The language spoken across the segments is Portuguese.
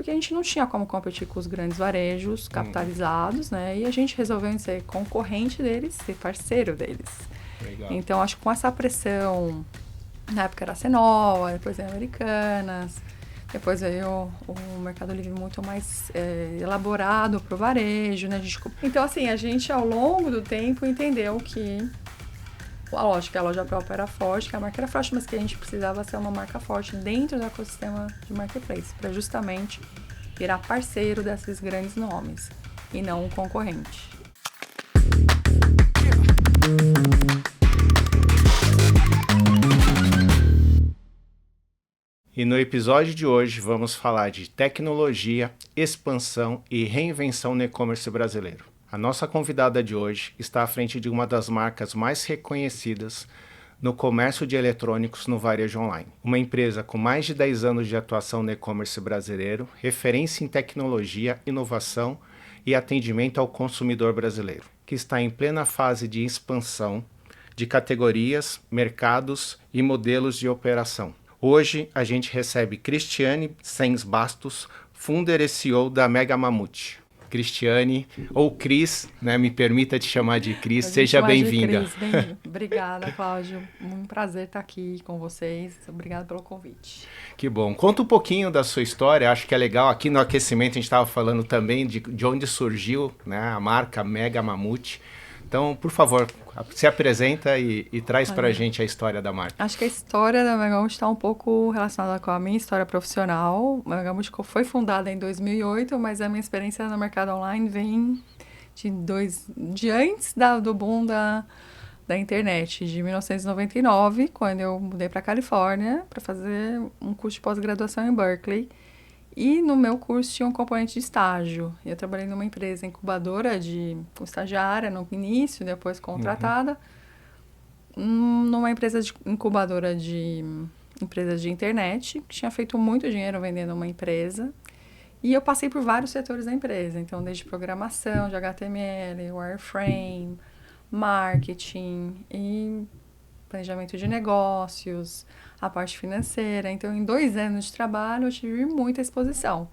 porque a gente não tinha como competir com os grandes varejos capitalizados, né? E a gente resolveu ser concorrente deles, ser parceiro deles. Legal. Então, acho que com essa pressão, na época era a Cenova, depois veio a Americanas, depois veio o Mercado Livre muito mais elaborado para o varejo, né? Então, assim, a gente ao longo do tempo entendeu que a loja própria era forte, que a marca era forte, mas que a gente precisava ser uma marca forte dentro do ecossistema de marketplace, para justamente virar parceiro desses grandes nomes e não um concorrente. E no episódio de hoje vamos falar de tecnologia, expansão e reinvenção no e-commerce brasileiro. A nossa convidada de hoje está à frente de uma das marcas mais reconhecidas no comércio de eletrônicos no varejo online. Uma empresa com mais de 10 anos de atuação no e-commerce brasileiro, referência em tecnologia, inovação e atendimento ao consumidor brasileiro, que está em plena fase de expansão de categorias, mercados e modelos de operação. Hoje a gente recebe Cristiane Sens Bastos, founder e CEO da Mega Mamute. Cristiane, ou Cris, né? Me permita te chamar de Cris, seja bem-vinda. Obrigada, Cláudio. Um prazer estar aqui com vocês. Obrigada pelo convite. Que bom. Conta um pouquinho da sua história, acho que é legal. Aqui no aquecimento a gente estava falando também de onde surgiu, né, a marca Mega Mamute. Então, por favor, se apresenta e traz para a gente a história da marca. Acho que a história da Mega Mamute está um pouco relacionada com a minha história profissional. A Mega Mamute foi fundada em 2008, mas a minha experiência no mercado online vem de antes do boom da internet, de 1999, quando eu mudei para a Califórnia para fazer um curso de pós-graduação em Berkeley. E no meu curso tinha um componente de estágio. Eu trabalhei numa empresa incubadora com estagiária no início, depois contratada, numa empresa incubadora de empresas de internet, que tinha feito muito dinheiro vendendo uma empresa. E eu passei por vários setores da empresa, então desde programação, de HTML, wireframe, marketing e planejamento de negócios, a parte financeira. Então, em 2 anos de trabalho, eu tive muita exposição.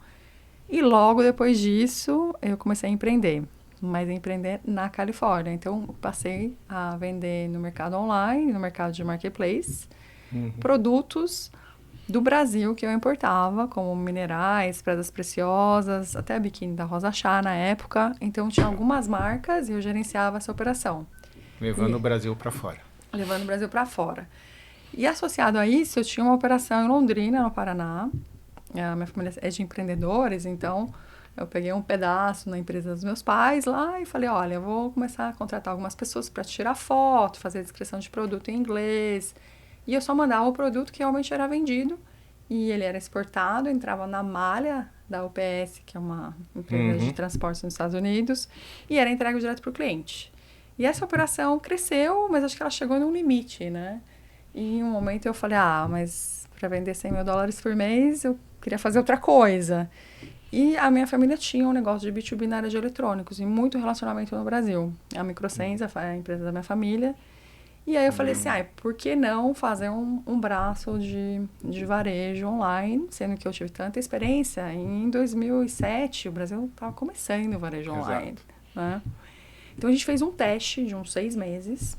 E logo depois disso, eu comecei a empreender, mas empreender na Califórnia. Então, eu passei a vender no mercado online, no mercado de marketplace, produtos do Brasil que eu importava, como minerais, pedras preciosas, até a biquíni da Rosa Chá na época. Então, tinha algumas marcas e eu gerenciava essa operação. Levando o Brasil para fora. Levando o Brasil para fora. E associado a isso, eu tinha uma operação em Londrina, no Paraná. A minha família é de empreendedores, então eu peguei um pedaço na empresa dos meus pais lá e falei, olha, eu vou começar a contratar algumas pessoas para tirar foto, fazer descrição de produto em inglês. E eu só mandava o produto que realmente era vendido. E ele era exportado, entrava na malha da UPS, que é uma empresa de transporte nos Estados Unidos, e era entregue direto para o cliente. E essa operação cresceu, mas acho que ela chegou num limite, né? E em um momento eu falei, mas para vender $100 mil por mês, eu queria fazer outra coisa. E a minha família tinha um negócio de B2B na área de eletrônicos e muito relacionamento no Brasil. A Microsens, a empresa da minha família. E aí eu falei assim, por que não fazer um braço de varejo online, sendo que eu tive tanta experiência. Em 2007, o Brasil estava começando o varejo online, né? Então, a gente fez um teste de uns 6 meses,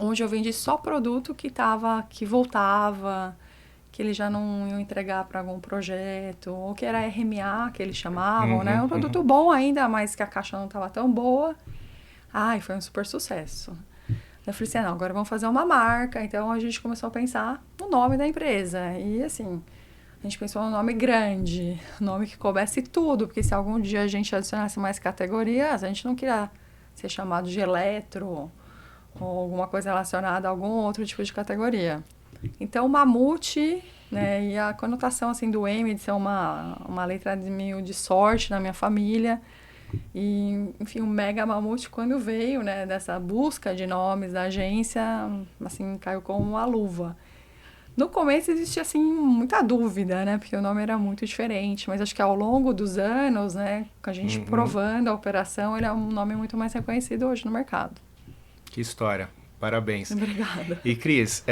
onde eu vendi só produto que voltava, que eles já não iam entregar para algum projeto, ou que era RMA, que eles chamavam, né? Um produto bom ainda, mas que a caixa não estava tão boa. E foi um super sucesso. Eu falei assim, não, agora vamos fazer uma marca. Então, a gente começou a pensar no nome da empresa. E, assim, a gente pensou num nome grande, um nome que coubesse tudo, porque se algum dia a gente adicionasse mais categorias, a gente não queria ser chamado de eletro ou alguma coisa relacionada a algum outro tipo de categoria. Então, Mamute, né, e a conotação assim, do M de ser uma letra meio de sorte na minha família. E, enfim, o Mega Mamute, quando veio, né, dessa busca de nomes da agência, assim, caiu como uma luva. No começo existia, assim, muita dúvida, né? Porque o nome era muito diferente. Mas acho que ao longo dos anos, né? Com a gente provando a operação, ele é um nome muito mais reconhecido hoje no mercado. Que história. Parabéns. Obrigada. E Cris,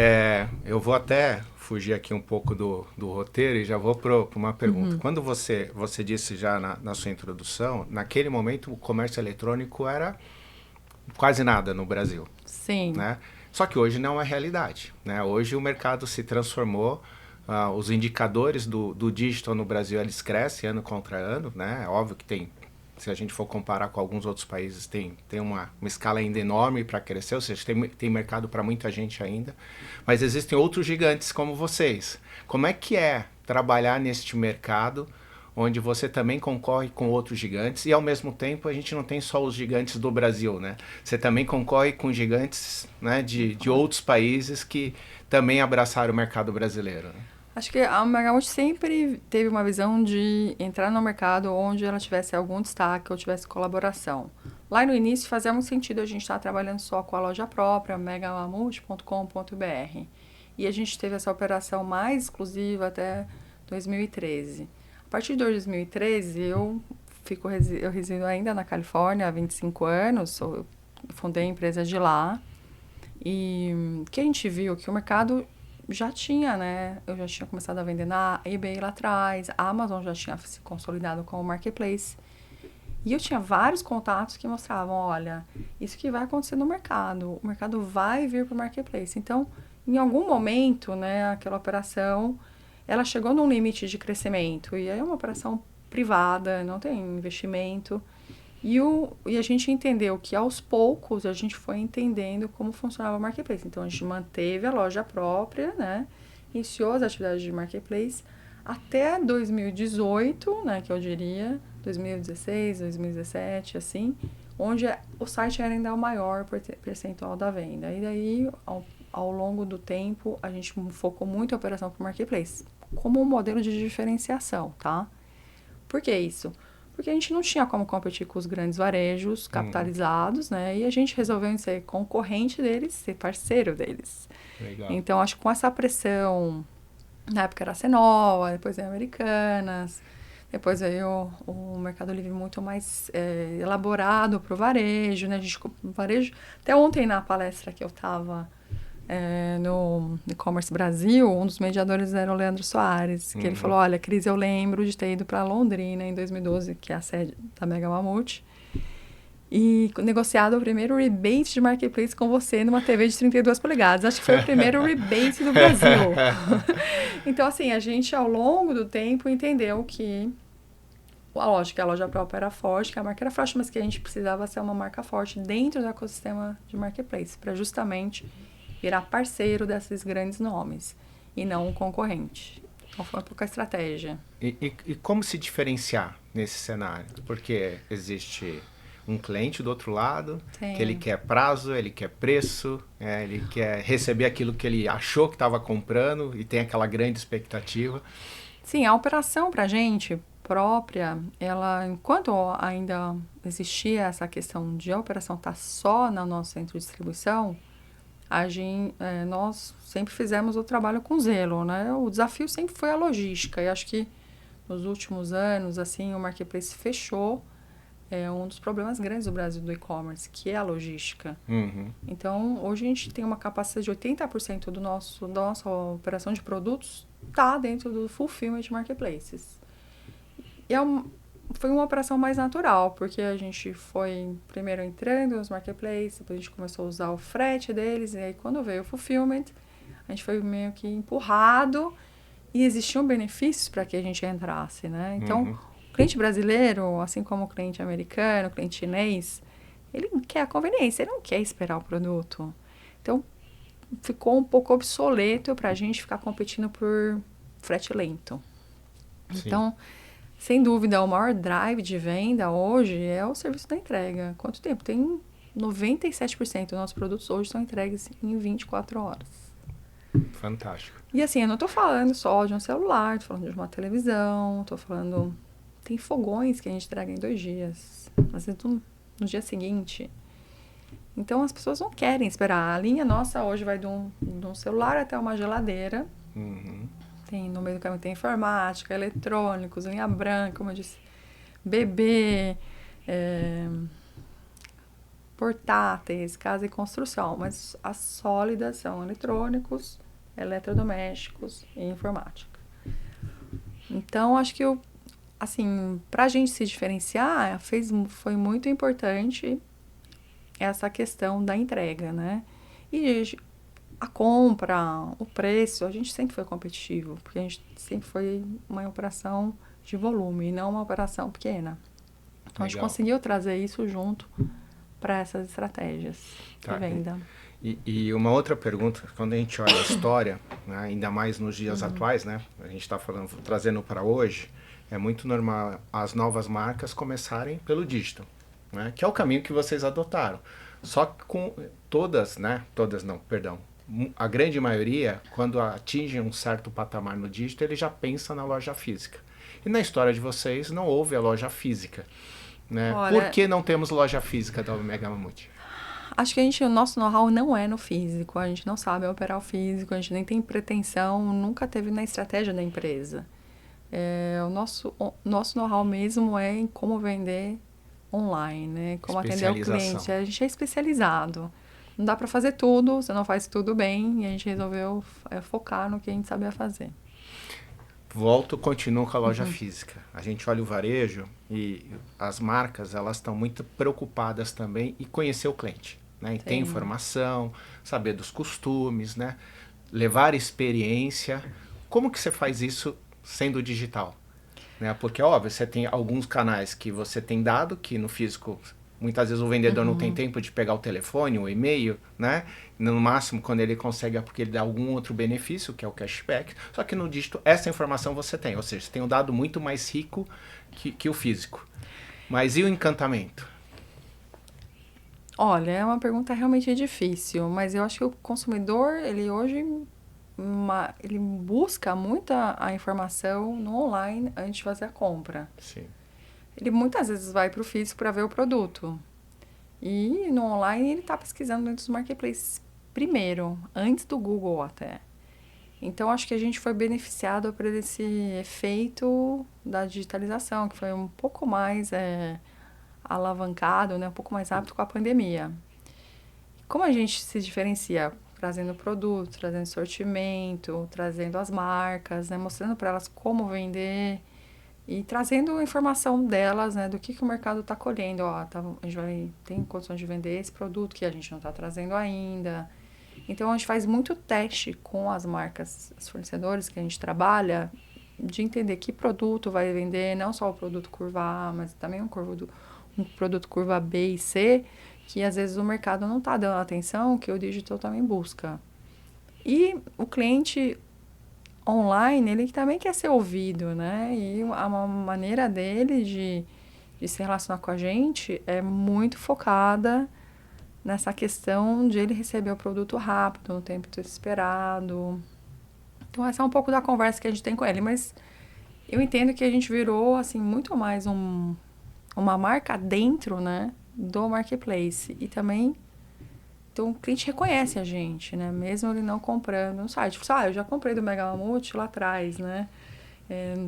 eu vou até fugir aqui um pouco do roteiro e já vou para uma pergunta. Quando você disse já na sua introdução, naquele momento o comércio eletrônico era quase nada no Brasil, Sim. né? Só que hoje não é realidade, né? Hoje o mercado se transformou, os indicadores do digital no Brasil eles crescem ano contra ano, né? É óbvio que tem, se a gente for comparar com alguns outros países, tem uma escala ainda enorme para crescer, ou seja, tem mercado para muita gente ainda, mas existem outros gigantes como vocês. Como é que é trabalhar neste mercado onde você também concorre com outros gigantes e ao mesmo tempo a gente não tem só os gigantes do Brasil, né? Você também concorre com gigantes, né, de outros países que também abraçaram o mercado brasileiro, né? Acho que a Megamult sempre teve uma visão de entrar no mercado onde ela tivesse algum destaque ou tivesse colaboração. Lá no início fazia muito sentido a gente estar trabalhando só com a loja própria, megamult.com.br. E a gente teve essa operação mais exclusiva até 2013. A partir de 2013, eu resido ainda na Califórnia há 25 anos, fundei a empresa de lá. E o que a gente viu que o mercado já tinha, né? Eu já tinha começado a vender na eBay lá atrás, a Amazon já tinha se consolidado como marketplace. E eu tinha vários contatos que mostravam, olha, isso que vai acontecer no mercado, o mercado vai vir para o marketplace. Então, em algum momento, né, aquela operação, ela chegou num limite de crescimento. E aí é uma operação privada, não tem investimento. E a gente entendeu que aos poucos a gente foi entendendo como funcionava o marketplace. Então a gente manteve a loja própria, né? Iniciou as atividades de marketplace até 2018, né? Que eu diria, 2016, 2017, assim, onde o site era ainda o maior percentual da venda. E daí, ao longo do tempo, a gente focou muito a operação para o marketplace, como um modelo de diferenciação, tá? Por que isso? Porque a gente não tinha como competir com os grandes varejos capitalizados, né? E a gente resolveu ser concorrente deles, ser parceiro deles. Legal. Então, acho que com essa pressão, na época era a Cenova, depois veio a Americanas, depois veio o Mercado Livre muito mais elaborado para o varejo, né? Varejo, até ontem na palestra que eu estava no e-commerce Brasil, um dos mediadores era o Leandro Soares, que ele falou, olha, Cris, eu lembro de ter ido para Londrina em 2012, que é a sede da Mega Mamute, e negociado o primeiro rebate de marketplace com você numa TV de 32 polegadas. Acho que foi o primeiro rebate do Brasil. Então, assim, a gente, ao longo do tempo, entendeu que lógico que a loja própria era forte, que a marca era forte, mas que a gente precisava ser uma marca forte dentro do ecossistema de marketplace, para justamente virar parceiro desses grandes nomes e não um concorrente. Então foi um pouco a estratégia. E como se diferenciar nesse cenário? Porque existe um cliente do outro lado, Sim. que ele quer prazo, ele quer preço, ele quer receber aquilo que ele achou que estava comprando e tem aquela grande expectativa. Sim, a operação para a gente própria, ela, enquanto ainda existia essa questão de a operação estar só no nosso centro de distribuição, nós sempre fizemos o trabalho com zelo, né? O desafio sempre foi a logística. E acho que nos últimos anos, assim, o marketplace fechou um dos problemas grandes do Brasil do e-commerce, que é a logística. Então, hoje a gente tem uma capacidade de 80% da nossa operação de produtos está dentro do fulfillment de marketplaces. E foi uma operação mais natural, porque a gente foi primeiro entrando nos marketplaces, depois a gente começou a usar o frete deles, e aí quando veio o fulfillment, a gente foi meio que empurrado e existiam benefícios para que a gente entrasse, né? Então, o cliente brasileiro, assim como o cliente americano, o cliente chinês, ele quer a conveniência, ele não quer esperar o produto. Então, ficou um pouco obsoleto para a gente ficar competindo por frete lento. Sim. Então, sem dúvida, o maior drive de venda hoje é o serviço da entrega. Quanto tempo? Tem 97% dos nossos produtos hoje são entregues em 24 horas. Fantástico. E assim, eu não estou falando só de um celular, estou falando de uma televisão, estou falando... Tem fogões que a gente entrega em 2 dias, às vezes no dia seguinte. Então, as pessoas não querem esperar. A linha nossa hoje vai de um celular até uma geladeira. Tem, no meio do caminho tem informática, eletrônicos, linha branca, como eu disse, bebê, portáteis, casa e construção, mas as sólidas são eletrônicos, eletrodomésticos e informática. Então, acho que assim, para a gente se diferenciar, foi muito importante essa questão da entrega, né? E a compra, o preço, a gente sempre foi competitivo, porque a gente sempre foi uma operação de volume, não uma operação pequena. Então, a gente conseguiu trazer isso junto para essas estratégias de venda. E uma outra pergunta, quando a gente olha a história, né, ainda mais nos dias atuais, né, a gente está trazendo para hoje, é muito normal as novas marcas começarem pelo digital, né, que é o caminho que vocês adotaram. Só que com todas não, perdão, a grande maioria, quando atinge um certo patamar no digital, ele já pensa na loja física. E na história de vocês não houve a loja física, né? Olha, por que não temos loja física da Omega Mamute? Acho que o nosso know-how não é no físico, a gente não sabe operar o físico, a gente nem tem pretensão, nunca teve na estratégia da empresa. O nosso know-how mesmo é em como vender online, né? Como atender o cliente. A gente é especializado. Não dá para fazer tudo, você não faz tudo bem, e a gente resolveu focar no que a gente sabia fazer. Continuo com a loja física. A gente olha o varejo e as marcas, elas estão muito preocupadas também em conhecer o cliente, né? E ter informação, saber dos costumes, né? Levar experiência. Como que você faz isso sendo digital? Né? Porque, óbvio, você tem alguns canais que você tem dado, que no físico muitas vezes o vendedor não tem tempo de pegar o telefone, o e-mail, né? No máximo, quando ele consegue, é porque ele dá algum outro benefício, que é o cashback. Só que no digital, essa informação você tem. Ou seja, você tem um dado muito mais rico que o físico. Mas e o encantamento? Olha, é uma pergunta realmente difícil, mas eu acho que o consumidor, ele hoje, ele busca muita a informação no online antes de fazer a compra. Sim. Ele muitas vezes vai para o físico para ver o produto. E no online ele está pesquisando dentro dos marketplaces primeiro, antes do Google até. Então acho que a gente foi beneficiado por esse efeito da digitalização, que foi um pouco mais alavancado, né, um pouco mais rápido com a pandemia. Como a gente se diferencia? Trazendo produto, trazendo sortimento, trazendo as marcas, né, mostrando para elas como vender e trazendo informação delas, né, do que o mercado está colhendo. Ó, a gente tem condições de vender esse produto que a gente não está trazendo ainda. Então, a gente faz muito teste com as marcas, os fornecedores que a gente trabalha, de entender que produto vai vender, não só o produto curva A, mas também um produto curva B e C, que às vezes o mercado não está dando atenção, que o digital também busca. E o cliente online, ele também quer ser ouvido, né? E a maneira dele de se relacionar com a gente é muito focada nessa questão de ele receber o produto rápido, no tempo esperado. Então, essa é um pouco da conversa que a gente tem com ele, mas eu entendo que a gente virou, assim, muito mais uma marca dentro, né, do marketplace. E também, então, o cliente reconhece a gente, né, mesmo ele não comprando no site. Tipo, eu já comprei do Mega Mamute lá atrás, né,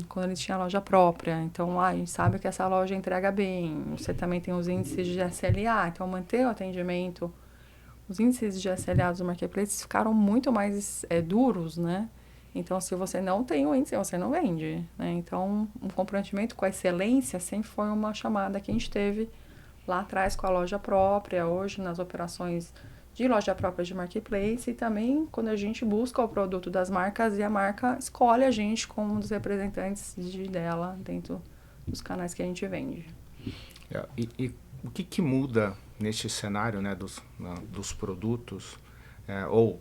quando ele tinha loja própria. Então, a gente sabe que essa loja entrega bem. Você também tem os índices de SLA, então manter o atendimento. Os índices de SLA dos marketplaces ficaram muito mais duros, né? Então, se você não tem o índice, você não vende, né? Então, um comprometimento com a excelência sempre foi uma chamada que a gente teve lá atrás com a loja própria, hoje nas operações de loja própria de marketplace e também quando a gente busca o produto das marcas e a marca escolhe a gente como um dos representantes dela dentro dos canais que a gente vende. E o que muda neste cenário, né, dos produtos, ou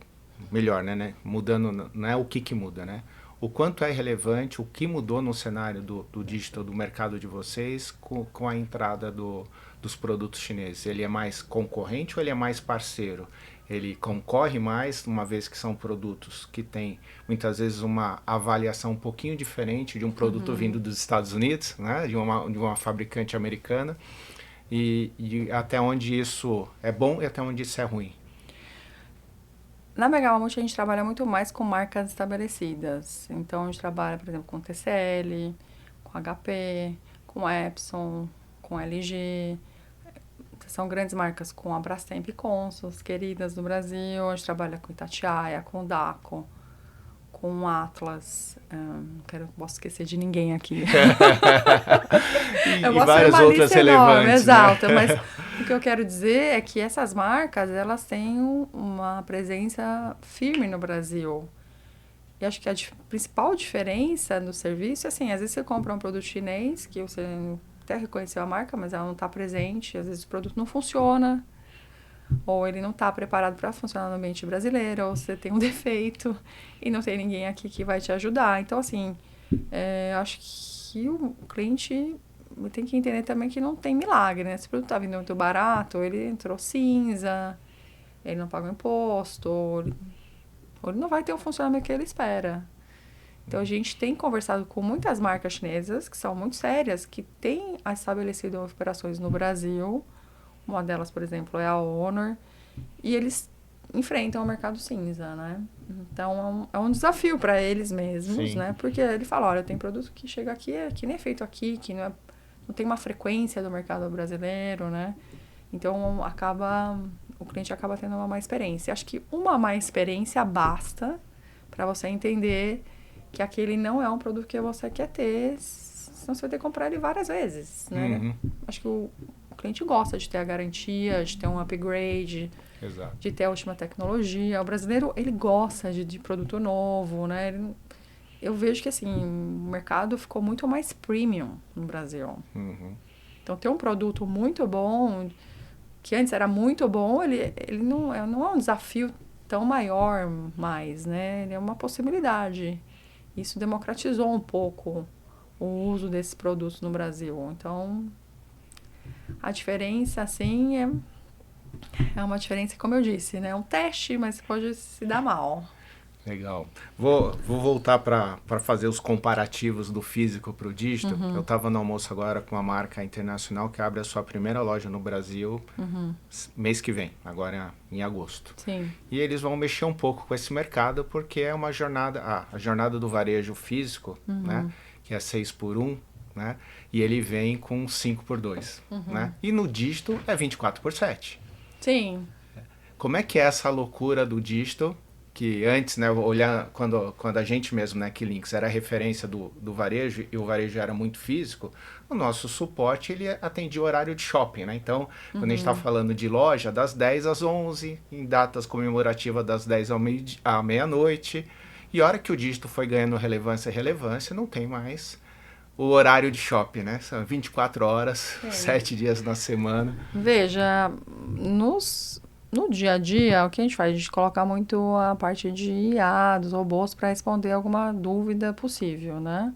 melhor, né, mudando, não é o que muda, né? O quanto é relevante, o que mudou no cenário do digital, do mercado de vocês com a entrada dos produtos chineses? Ele é mais concorrente ou ele é mais parceiro? Ele concorre mais, uma vez que são produtos que têm, muitas vezes, uma avaliação um pouquinho diferente de um produto vindo dos Estados Unidos, né, de uma fabricante americana, e até onde isso é bom e até onde isso é ruim? Na Mega Mamute a gente trabalha muito mais com marcas estabelecidas. Então a gente trabalha, por exemplo, com TCL, com HP, com Epson, com LG. são grandes marcas com a Brastemp e Consus, queridas no Brasil. A gente trabalha com Itatiaia, com Daco, com Atlas. Não posso esquecer de ninguém aqui. E várias outras relevantes. Exato, mas o que eu quero dizer é que essas marcas, elas têm uma presença firme no Brasil. E acho que a principal diferença no serviço é assim, às vezes você compra um produto chinês, que você até reconheceu a marca, mas ela não está presente, às vezes o produto não funciona, ou ele não está preparado para funcionar no ambiente brasileiro, ou você tem um defeito e não tem ninguém aqui que vai te ajudar. Então, assim, acho que o cliente tem que entender também que não tem milagre, né? Se o produto está vindo muito barato, ele entrou cinza, ele não pagou imposto, ou ele não vai ter o funcionamento que ele espera. Então, a gente tem conversado com muitas marcas chinesas, que são muito sérias, que têm estabelecido operações no Brasil. Uma delas, por exemplo, é a Honor. E eles enfrentam o mercado cinza, né? Então, é um desafio para eles mesmos, Sim. né? Porque ele fala, olha, tem produto que chega aqui, que nem é feito aqui, que não tem uma frequência do mercado brasileiro, né? Então, o cliente acaba tendo uma má experiência. Acho que uma má experiência basta para você entender que aquele não é um produto que você quer ter, senão você vai ter que comprar ele várias vezes, né? Uhum. Acho que o cliente gosta de ter a garantia, de ter um upgrade, Exato. de ter a última tecnologia. O brasileiro, ele gosta de produto novo, né? Eu vejo que, assim, o mercado ficou muito mais premium no Brasil. Uhum. Então, ter um produto muito bom, que antes era muito bom, ele não é um desafio tão maior mais, né? Ele é uma possibilidade. Isso democratizou um pouco o uso desses produtos no Brasil. Então, a diferença, assim, é uma diferença, como eu disse, né? É um teste, mas pode se dar mal. Legal. Vou voltar para fazer os comparativos do físico para o dígito. Eu estava no almoço agora com uma marca internacional que abre a sua primeira loja no Brasil mês que vem, agora em agosto. Sim. E eles vão mexer um pouco com esse mercado porque é uma jornada, a jornada do varejo físico, né, que é 6x1, né, e ele vem com 5x2, né, e no dígito é 24x7. Sim. Como é que é essa loucura do dígito? Que antes, né, olhar quando a gente mesmo, né, que Links era a referência do varejo e o varejo era muito físico, o nosso suporte ele atendia o horário de shopping, né? Então, quando a gente está falando de loja, das 10 às 11, em datas comemorativas das 10 à meia-noite, e a hora que o dígito foi ganhando relevância, não tem mais o horário de shopping, né? São 24 horas, 7 dias na semana. Veja, no dia a dia, o que a gente faz? A gente coloca muito a parte de IA, dos robôs, para responder alguma dúvida possível, né?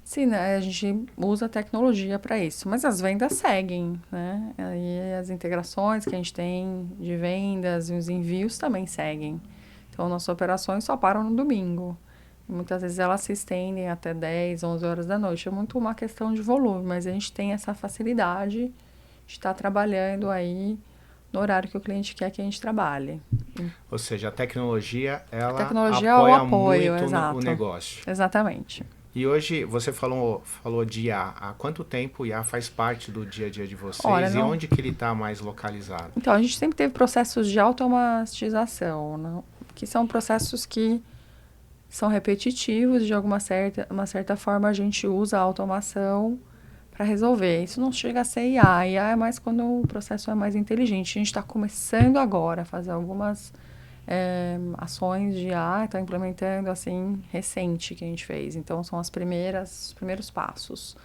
Sim, né? A gente usa a tecnologia para isso, mas as vendas seguem, né? Aí as integrações que a gente tem de vendas e os envios também seguem. Então, nossas operações só param no domingo. E muitas vezes elas se estendem até 10, 11 horas da noite. É muito uma questão de volume, mas a gente tem essa facilidade de estar trabalhando aí no horário que o cliente quer que a gente trabalhe. Ou seja, a tecnologia, ela tecnologia apoia é o apoio, muito exato. o negócio. Exatamente. E hoje, você falou de IA. Há quanto tempo o IA faz parte do dia a dia de vocês? Olha, e onde que ele está mais localizado? Então, a gente sempre teve processos de automatização, né? Que são processos que são repetitivos, de uma certa forma a gente usa a automação para resolver. Isso não chega a ser IA. IA é mais quando o processo é mais inteligente. A gente está começando agora a fazer algumas ações de IA, está implementando assim, recente que a gente fez. Então, são os primeiros passos.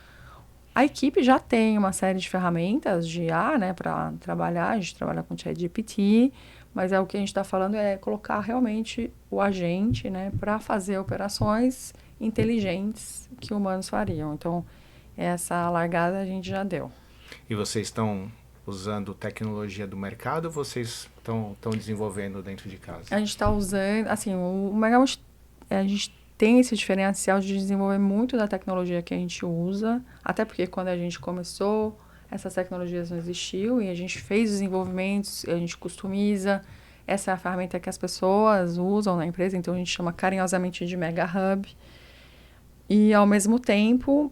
A equipe já tem uma série de ferramentas de IA, né, para trabalhar. A gente trabalha com ChatGPT, mas o que a gente está falando é colocar realmente o agente, né, para fazer operações inteligentes que humanos fariam. Então, essa largada a gente já deu. E vocês estão usando tecnologia do mercado ou vocês estão desenvolvendo dentro de casa? A gente está usando, assim, o Megamont, a gente tem esse diferencial de desenvolver muito da tecnologia que a gente usa, até porque quando a gente começou, essas tecnologias não existiam e a gente fez os desenvolvimentos, a gente customiza. Essa é a ferramenta que as pessoas usam na empresa, então a gente chama carinhosamente de Mega Hub. E, ao mesmo tempo,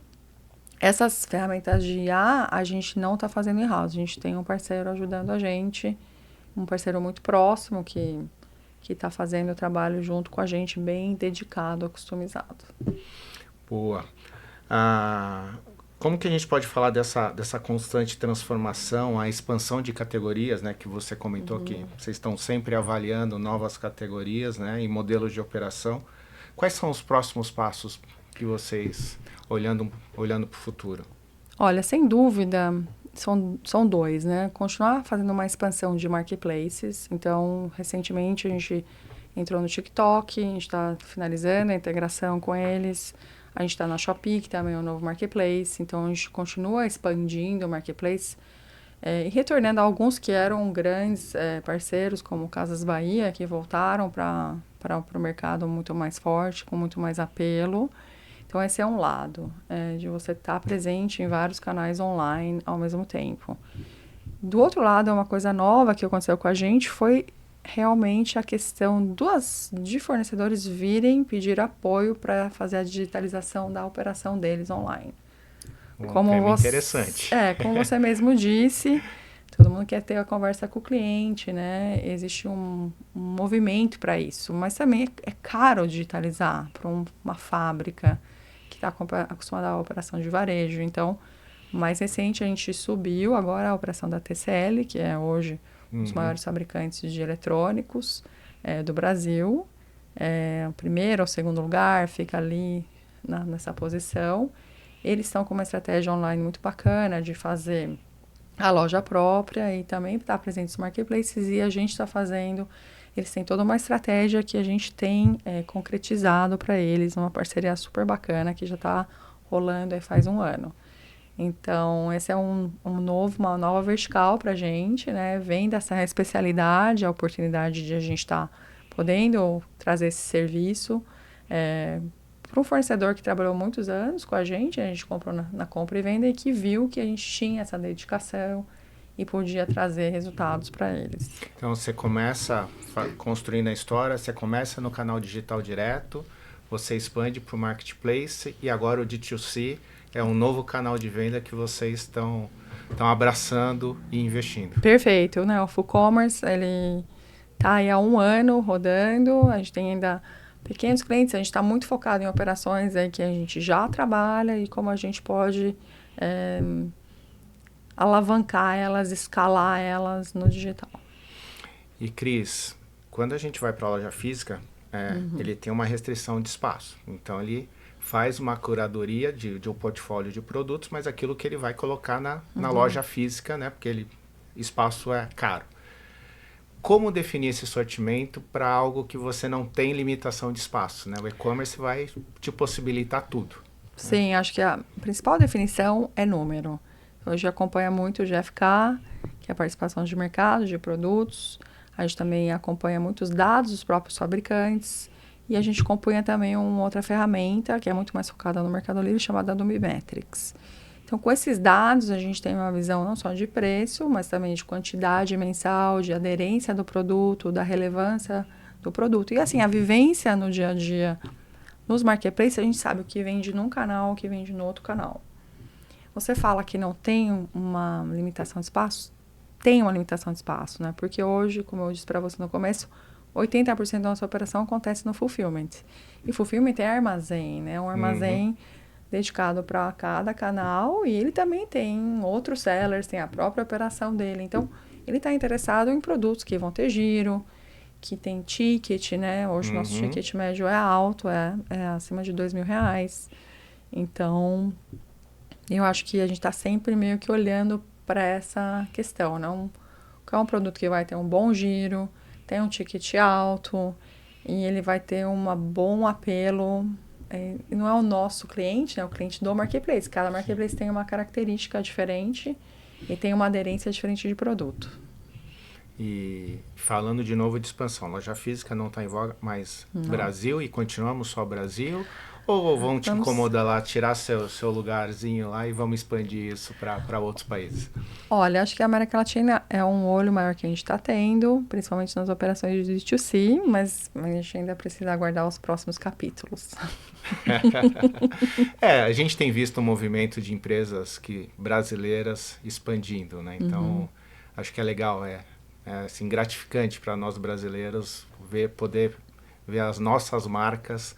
Essas ferramentas de IA, a gente não está fazendo in-house. A gente tem um parceiro ajudando a gente, um parceiro muito próximo que está fazendo o trabalho junto com a gente, bem dedicado, customizado. Boa. Como que a gente pode falar dessa constante transformação, a expansão de categorias, né, que você comentou que vocês estão sempre avaliando novas categorias, né, e modelos de operação. Quais são os próximos passos que vocês, olhando para o futuro? Olha, sem dúvida, são dois, né? Continuar fazendo uma expansão de marketplaces. Então, recentemente a gente entrou no TikTok, a gente está finalizando a integração com eles. A gente está na Shopee, que também é um novo marketplace. Então, a gente continua expandindo o marketplace e retornando a alguns que eram grandes parceiros, como Casas Bahia, que voltaram para o mercado muito mais forte, com muito mais apelo. Então, esse é um lado, de você estar presente em vários canais online ao mesmo tempo. Do outro lado, uma coisa nova que aconteceu com a gente foi realmente a questão de fornecedores virem pedir apoio para fazer a digitalização da operação deles online. Tema interessante. Como você mesmo disse, todo mundo quer ter a conversa com o cliente, né? Existe um movimento para isso, mas também é caro digitalizar para uma fábrica que está acostumada à operação de varejo. Então, mais recente, a gente subiu agora a operação da TCL, que é hoje um dos maiores fabricantes de eletrônicos do Brasil. O primeiro ou segundo lugar fica ali nessa posição. Eles estão com uma estratégia online muito bacana de fazer a loja própria e também estar presente nos marketplaces, e a gente está fazendo. Eles têm toda uma estratégia que a gente tem concretizado para eles, uma parceria super bacana que já está rolando aí faz um ano. Então, esse é uma nova vertical para a gente, né? Vem dessa especialidade, a oportunidade de a gente estar podendo trazer esse serviço para um fornecedor que trabalhou muitos anos com a gente comprou na compra e venda e que viu que a gente tinha essa dedicação e podia trazer resultados para eles. Então, você começa construindo a história, você começa no canal digital direto, você expande para o marketplace e agora o D2C é um novo canal de venda que vocês estão abraçando e investindo. Perfeito, né? O Full Commerce, ele está aí há um ano rodando, a gente tem ainda pequenos clientes, a gente está muito focado em operações aí que a gente já trabalha e como a gente pode alavancar elas, escalar elas no digital. E Cris, quando a gente vai para a loja física, ele tem uma restrição de espaço. Então, ele faz uma curadoria de um portfólio de produtos, mas aquilo que ele vai colocar na loja física, né? Porque espaço é caro. Como definir esse sortimento para algo que você não tem limitação de espaço, né? O e-commerce vai te possibilitar tudo. Sim, acho que a principal definição é número. Hoje acompanha muito o GfK, que é a participação de mercado, de produtos. A gente também acompanha muitos dados dos próprios fabricantes. E a gente acompanha também uma outra ferramenta, que é muito mais focada no Mercado Livre, chamada Nubimetrics. Então, com esses dados, a gente tem uma visão não só de preço, mas também de quantidade mensal, de aderência do produto, da relevância do produto. E assim, a vivência no dia a dia nos marketplaces, a gente sabe o que vende num canal, o que vende no outro canal. Você fala que não tem uma limitação de espaço? Tem uma limitação de espaço, né? Porque hoje, como eu disse para você no começo, 80% da nossa operação acontece no fulfillment. E fulfillment é armazém, né? Um armazém dedicado para cada canal e ele também tem outros sellers, tem a própria operação dele. Então, ele está interessado em produtos que vão ter giro, que tem ticket, né? Hoje o nosso ticket médio é alto, é acima de R$2.000. Então, eu acho que a gente está sempre meio que olhando para essa questão, né? Qual é um produto que vai ter um bom giro, tem um ticket alto e ele vai ter um bom apelo. Não é o nosso cliente, né? É o cliente do marketplace. Cada marketplace tem uma característica diferente e tem uma aderência diferente de produto. E falando de novo de expansão, loja física não está em voga, mas Brasil e continuamos só Brasil? Ou vão te Vamos... incomodar lá, tirar seu lugarzinho lá e vamos expandir isso para outros países? Olha, acho que a América Latina é um olho maior que a gente está tendo, principalmente nas operações de D2C, mas a gente ainda precisa aguardar os próximos capítulos. A gente tem visto um movimento de empresas brasileiras expandindo, né? Então, acho que é legal, assim, gratificante para nós brasileiros poder ver as nossas marcas,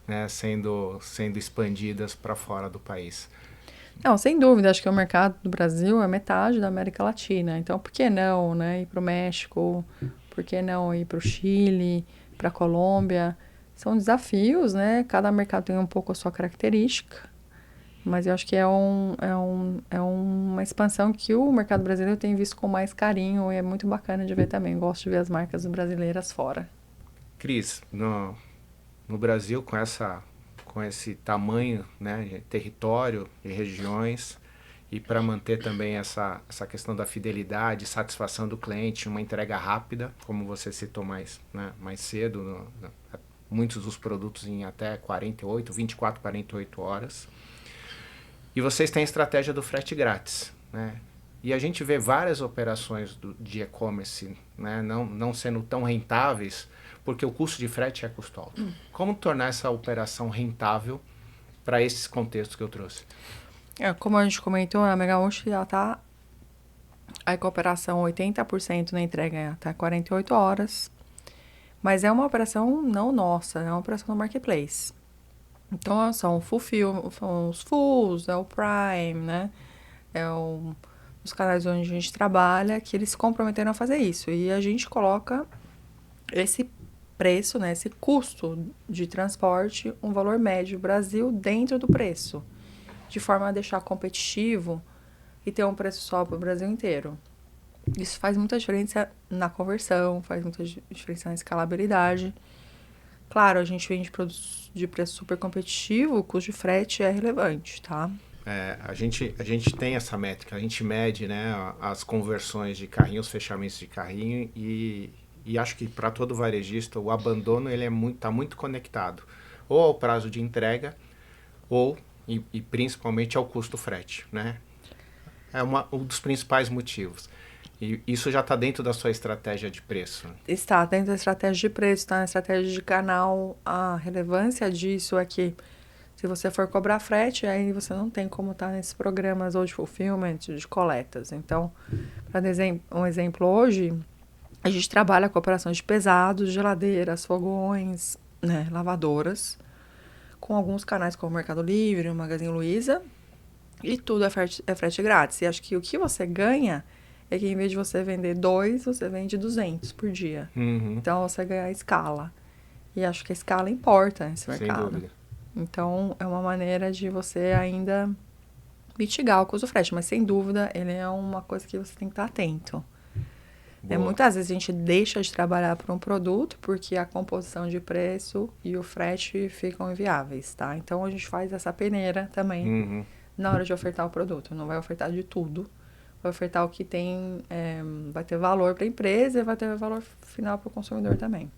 né, sendo expandidas para fora do país. Não, sem dúvida, acho que o mercado do Brasil é metade da América Latina. Então, por que não, né, ir para o México? Por que não ir para o Chile, para a Colômbia? São desafios, né? Cada mercado tem um pouco a sua característica. Mas eu acho que é uma expansão que o mercado brasileiro tem visto com mais carinho e é muito bacana de ver também. Gosto de ver as marcas brasileiras fora. Cris, no Brasil, com esse tamanho, né, de território e regiões, e para manter também essa questão da fidelidade, satisfação do cliente, uma entrega rápida, como você citou mais cedo, muitos dos produtos em até 24, 48 horas. E vocês têm a estratégia do frete grátis, né? E a gente vê várias operações de e-commerce, né, não sendo tão rentáveis, porque o custo de frete é custo alto. Como tornar essa operação rentável para esses contextos que eu trouxe? Como a gente comentou, a Mega Host já está a cooperação 80% na entrega até 48 horas. Mas é uma operação não nossa, é uma operação do marketplace. Então, são os fulls, é o Prime, né? Os canais onde a gente trabalha, que eles se comprometeram a fazer isso. E a gente coloca esse preço, né? Esse custo de transporte, um valor médio Brasil dentro do preço. De forma a deixar competitivo e ter um preço só para o Brasil inteiro. Isso faz muita diferença na conversão, faz muita diferença na escalabilidade. Claro, a gente vende produtos de preço super competitivo, o custo de frete é relevante, tá? A gente tem essa métrica, a gente mede, né, as conversões de carrinho, os fechamentos de carrinho e acho que para todo varejista o abandono ele tá muito conectado ou ao prazo de entrega ou e principalmente ao custo frete, né? É um dos principais motivos. E isso já está dentro da sua estratégia de preço? Está dentro da estratégia de preço, está na estratégia de canal. A relevância disso é que se você for cobrar frete, aí você não tem como estar nesses programas ou de fulfillment, de coletas. Então, para um exemplo, hoje a gente trabalha com operações de pesados, geladeiras, fogões, né, lavadoras, com alguns canais como o Mercado Livre, o Magazine Luiza, e tudo é frete grátis. E acho que o que você ganha é que em vez de você vender 2, você vende 200 por dia. Então, você ganha a escala. E acho que a escala importa nesse mercado. Sem dúvida. Então, é uma maneira de você ainda mitigar o custo do frete. Mas, sem dúvida, ele é uma coisa que você tem que estar atento. Muitas vezes a gente deixa de trabalhar por um produto porque a composição de preço e o frete ficam inviáveis, tá? Então, a gente faz essa peneira também na hora de ofertar o produto. Não vai ofertar de tudo. Vai ofertar o que tem, vai ter valor para a empresa e vai ter valor final para o consumidor também.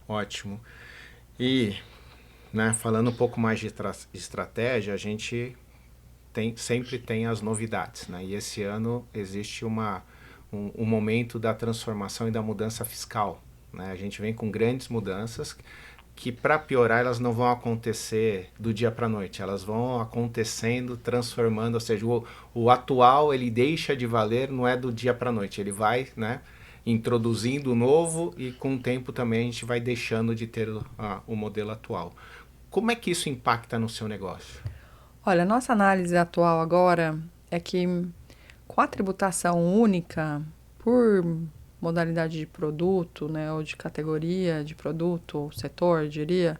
Ótimo. E, né, falando um pouco mais de estratégia, a gente sempre tem as novidades, né? E esse ano existe um momento da transformação e da mudança fiscal, né? A gente vem com grandes mudanças que, para piorar, elas não vão acontecer do dia para a noite, elas vão acontecendo, transformando, ou seja, o atual ele deixa de valer, não é do dia para a noite, ele vai, né, introduzindo o novo e com o tempo também a gente vai deixando de ter o modelo atual. Como é que isso impacta no seu negócio? Olha, a nossa análise atual agora é que com a tributação única por modalidade de produto, né, ou de categoria de produto, ou setor, eu diria,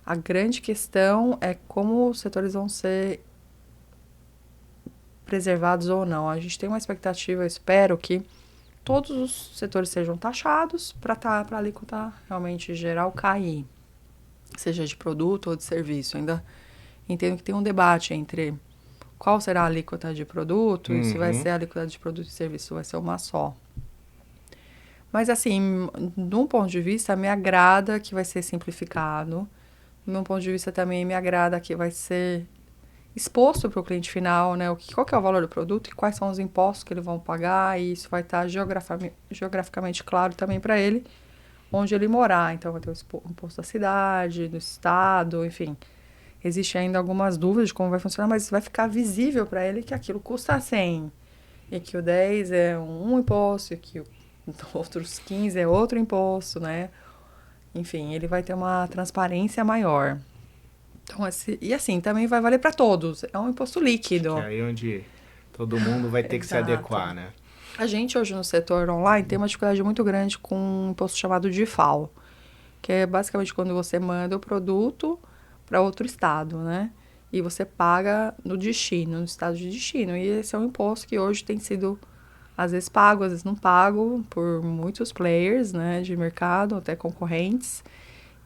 a grande questão é como os setores vão ser preservados ou não. A gente tem uma expectativa, eu espero que todos os setores sejam taxados para a alíquota realmente geral cair, seja de produto ou de serviço. Ainda entendo que tem um debate entre qual será a alíquota de produto e se vai ser a alíquota de produto e serviço, vai ser uma só. Mas, assim, de um ponto de vista, me agrada que vai ser simplificado. meu ponto de vista também me agrada que vai ser exposto para o cliente final, né? Qual que é o valor do produto e quais são os impostos que eles vão pagar, e isso vai estar geograficamente claro também para ele, onde ele morar. Então, vai ter o imposto da cidade, do estado, enfim. Existem ainda algumas dúvidas de como vai funcionar, mas vai ficar visível para ele que aquilo custa 100 e que o 10 é um imposto e que outros 15 é outro imposto, né? Enfim, ele vai ter uma transparência maior. Então, e assim, também vai valer para todos. É um imposto líquido. Que é aí onde todo mundo vai ter que se adequar, né? A gente hoje no setor online tem uma dificuldade muito grande com um imposto chamado DIFAL, que é basicamente quando você manda o produto para outro estado, né? E você paga no destino, no estado de destino. E esse é um imposto que hoje tem sido, às vezes, pago, às vezes não pago, por muitos players, né, de mercado, até concorrentes.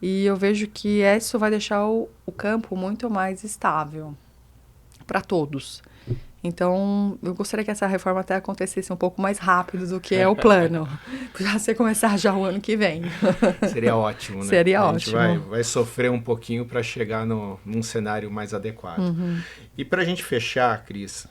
E eu vejo que isso vai deixar o campo muito mais estável para todos. Então, eu gostaria que essa reforma até acontecesse um pouco mais rápido do que é o plano. Para você começar já o ano que vem. Seria ótimo, né? Seria ótimo. A gente vai sofrer um pouquinho para chegar num cenário mais adequado. Uhum. E para a gente fechar, Cris,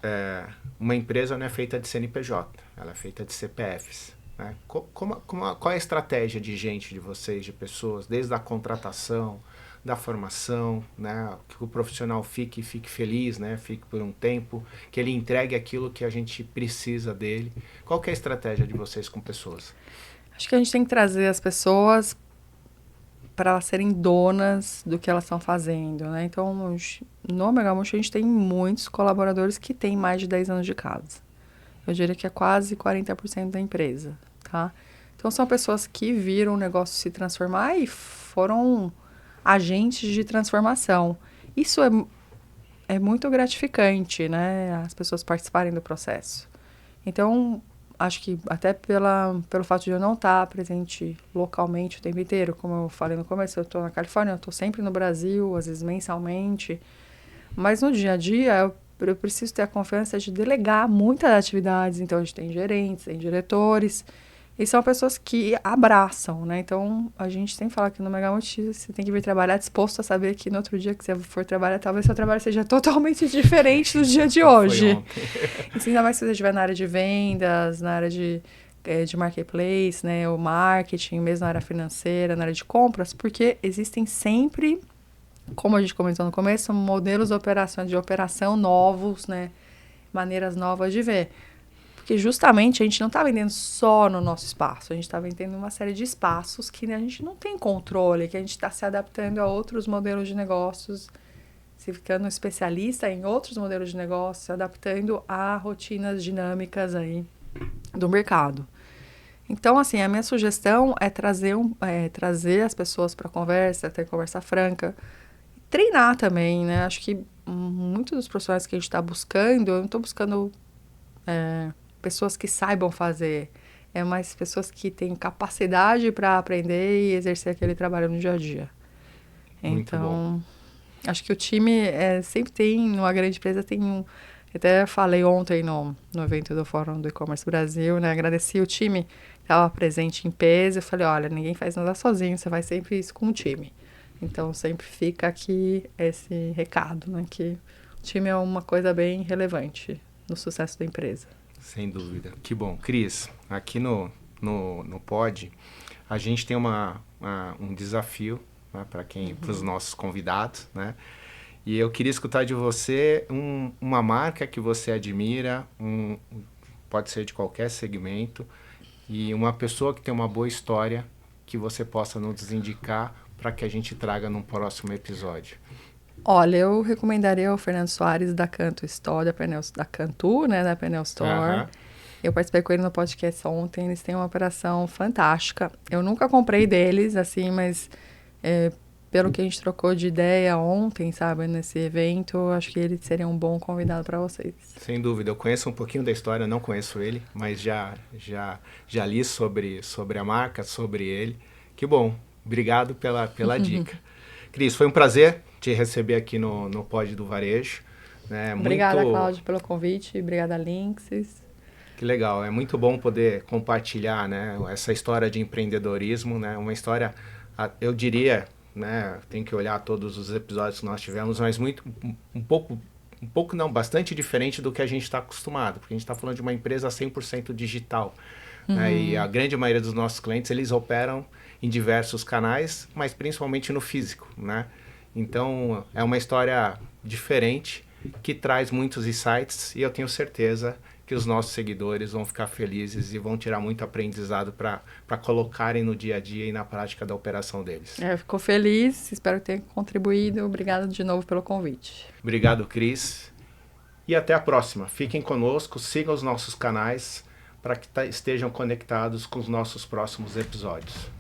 uma empresa não é feita de CNPJ, ela é feita de CPFs. Né? Qual é a estratégia de gente, de vocês, de pessoas, desde a contratação, da formação, né? Que o profissional fique feliz, né? Fique por um tempo, que ele entregue aquilo que a gente precisa dele. Qual que é a estratégia de vocês com pessoas? Acho que a gente tem que trazer as pessoas para elas serem donas do que elas estão fazendo, né? Então, no Omega Multi, a gente tem muitos colaboradores que têm mais de 10 anos de casa. Eu diria que é quase 40% da empresa, tá? Então, são pessoas que viram o negócio se transformar e foram agentes de transformação. Isso é muito gratificante, né? As pessoas participarem do processo. Então, acho que até pelo fato de eu não estar presente localmente o tempo inteiro, como eu falei no começo, eu estou na Califórnia, eu estou sempre no Brasil, às vezes mensalmente, mas no dia a dia eu preciso ter a confiança de delegar muitas atividades. Então, a gente tem gerentes, tem diretores, e são pessoas que abraçam, né? Então, a gente sempre fala que no Omega Multi você tem que vir trabalhar disposto a saber que no outro dia que você for trabalhar, talvez seu trabalho seja totalmente diferente do dia de hoje. E ainda mais se você estiver na área de vendas, na área de marketplace, né? O marketing, mesmo na área financeira, na área de compras, porque existem sempre, como a gente comentou no começo, modelos de operação novos, né? Maneiras novas de ver. Porque justamente a gente não está vendendo só no nosso espaço, a gente está vendendo uma série de espaços que a gente não tem controle, que a gente está se adaptando a outros modelos de negócios, se ficando especialista em outros modelos de negócio, se adaptando a rotinas dinâmicas aí do mercado. Então, assim, a minha sugestão é trazer as pessoas para conversa, ter conversa franca, treinar também, né? Acho que muitos dos profissionais que a gente está buscando, eu não estou buscando pessoas que saibam fazer, mais pessoas que têm capacidade para aprender e exercer aquele trabalho no dia a dia. Muito então, bom. Acho que o time sempre tem, numa grande empresa, até falei ontem no evento do Fórum do E-Commerce Brasil, né? Agradeci o time que estava presente em peso. Eu falei, olha, ninguém faz nada sozinho, você faz sempre isso com o time. Então, sempre fica aqui esse recado, né? Que o time é uma coisa bem relevante no sucesso da empresa. Sem dúvida. Que bom. Cris, aqui no Pod, a gente tem um desafio, né, para os nossos convidados, né? E eu queria escutar de você uma marca que você admira, pode ser de qualquer segmento, e uma pessoa que tem uma boa história que você possa nos indicar para que a gente traga num próximo episódio. Olha, eu recomendaria o Fernando Soares da Canto Store, da Cantu, né, da Pneu Store. Eu participei com ele no podcast ontem, eles têm uma operação fantástica. Eu nunca comprei deles, assim, mas pelo que a gente trocou de ideia ontem, sabe, nesse evento, eu acho que ele seria um bom convidado para vocês. Sem dúvida, eu conheço um pouquinho da história, não conheço ele, mas já li sobre a marca, sobre ele. Que bom, obrigado pela dica. Cris, foi um prazer te receber aqui no Pod do Varejo. Né? Obrigada, Cláudio, pelo convite. Obrigada, Linksys. Que legal. É muito bom poder compartilhar, né, essa história de empreendedorismo. Né? Uma história, eu diria, né? Tem que olhar todos os episódios que nós tivemos, mas um pouco não, bastante diferente do que a gente está acostumado, porque a gente está falando de uma empresa 100% digital, né? E a grande maioria dos nossos clientes, eles operam em diversos canais, mas principalmente no físico, né? Então, é uma história diferente, que traz muitos insights, e eu tenho certeza que os nossos seguidores vão ficar felizes e vão tirar muito aprendizado para colocarem no dia a dia e na prática da operação deles. Ficou feliz, espero que tenha contribuído. Obrigada de novo pelo convite. Obrigado, Cris. E até a próxima. Fiquem conosco, sigam os nossos canais para que estejam conectados com os nossos próximos episódios.